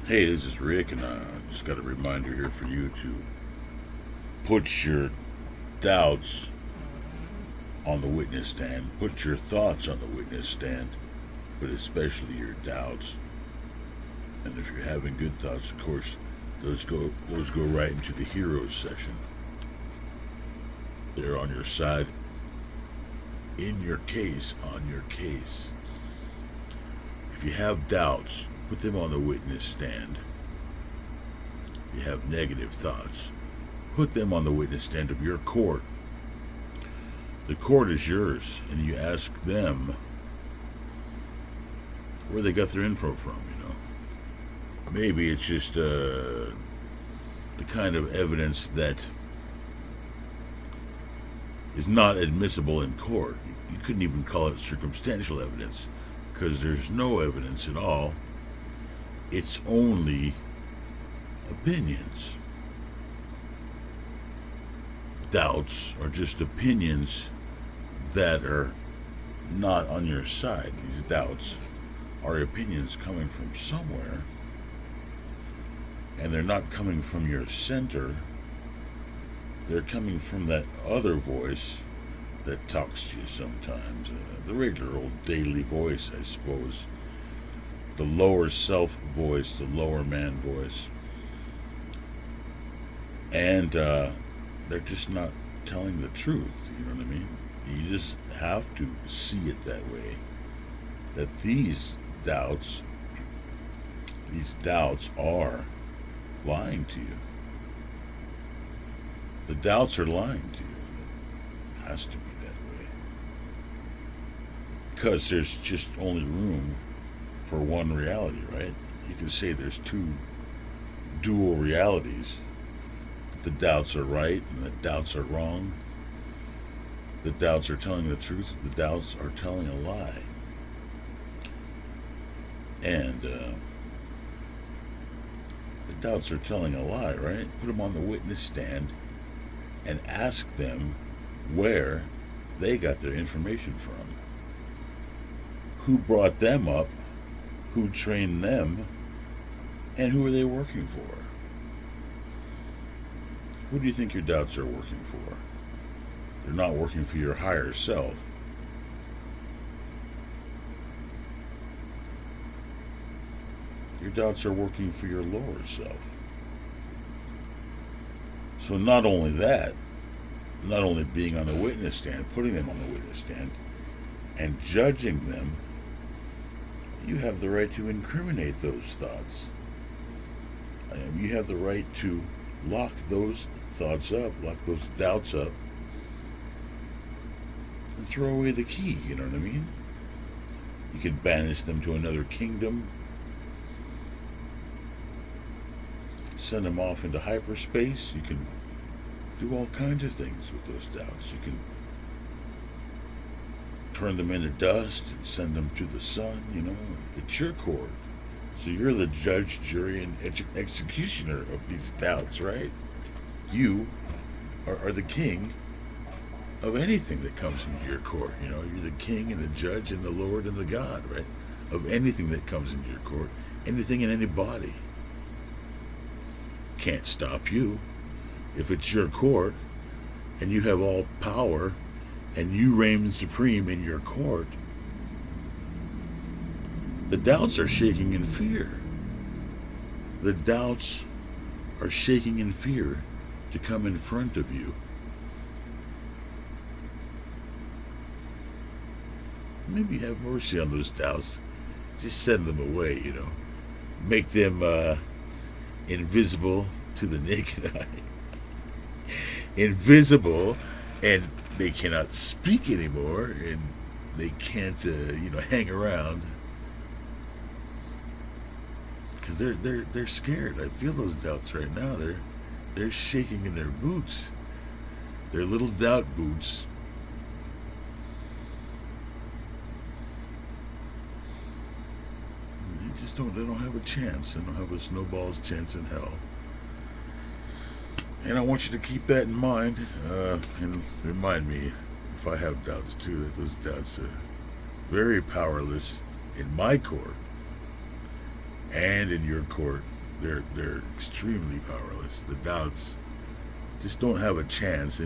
Hey, this is Rick, and I just got a reminder here for you to put your doubts on the witness stand, put your thoughts on the witness stand, but especially your doubts. And if you're having good thoughts, of course, those go right into the heroes session. They're on your side, in your case, on your case. If you have doubts, put them on the witness stand. If you have negative thoughts, put them on the witness stand of your court. The court is yours, and you ask them where they got their info from, you know. Maybe it's just the kind of evidence that is not admissible in court. You couldn't even call it circumstantial evidence because there's no evidence at all. It's only opinions. Doubts are just opinions that are not on your side. These doubts are opinions coming from somewhere, and they're not coming from your center. They're coming from that other voice that talks to you sometimes. The regular old daily voice, I suppose. The lower self voice, the lower man voice. And they're just not telling the truth, you know what I mean? You just have to see it that way. That these doubts are lying to you. The doubts are lying to you. It has to be that way. Because there's just only room for one reality, right? You can say there's two dual realities. The doubts are right and the doubts are wrong. The doubts are telling the truth. The doubts are telling a lie. And the doubts are telling a lie, right? Put them on the witness stand and ask them where they got their information from. Who brought them up? Who trained them? And who are they working for? Who do you think your doubts are working for? They're not working for your higher self. Your doubts are working for your lower self. So not only that, not only being on the witness stand, putting them on the witness stand, and judging them, you have the right to incriminate those thoughts. You have the right to lock those thoughts up, lock those doubts up, and throw away the key, you know what I mean? You can banish them to another kingdom, send them off into hyperspace. You can do all kinds of things with those doubts. You can turn them into dust and send them to the sun, you know. It's your court. So you're the judge, jury, and executioner of these doubts, right? You are the king of anything that comes into your court. You know, you're the king and the judge and the Lord and the God, right? Of anything that comes into your court, anything and anybody. Can't stop you. If it's your court and you have all power and you reign supreme in your court, the doubts are shaking in fear. The doubts are shaking in fear to come in front of you. Maybe have mercy on those doubts. Just send them away, you know. Make them invisible to the naked eye. Invisible, and they cannot speak anymore, and they can't, hang around. Because they're scared. I feel those doubts right now. They're shaking in their boots. Their little doubt boots. They don't have a chance. They don't have a snowball's chance in hell. And I want you to keep that in mind, and remind me, if I have doubts too, that those doubts are very powerless in my court and in your court They're extremely powerless. The doubts just don't have a chance.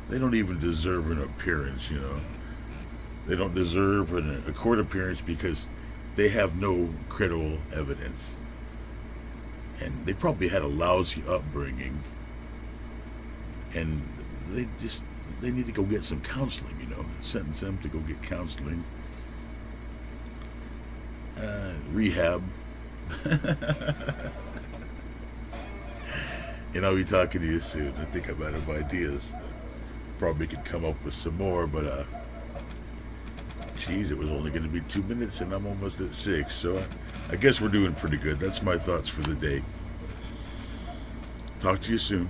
They don't even deserve an appearance. They don't deserve a court appearance because they have no credible evidence, and they probably had a lousy upbringing, and they need to go get some counseling. Sentence them to go get counseling, rehab. And I'll be talking to you soon. I think I'm out of ideas. Probably could come up with some more, but geez, it was only going to be 2 minutes, and I'm almost at 6. So I guess we're doing pretty good. That's my thoughts for the day. Talk to you soon.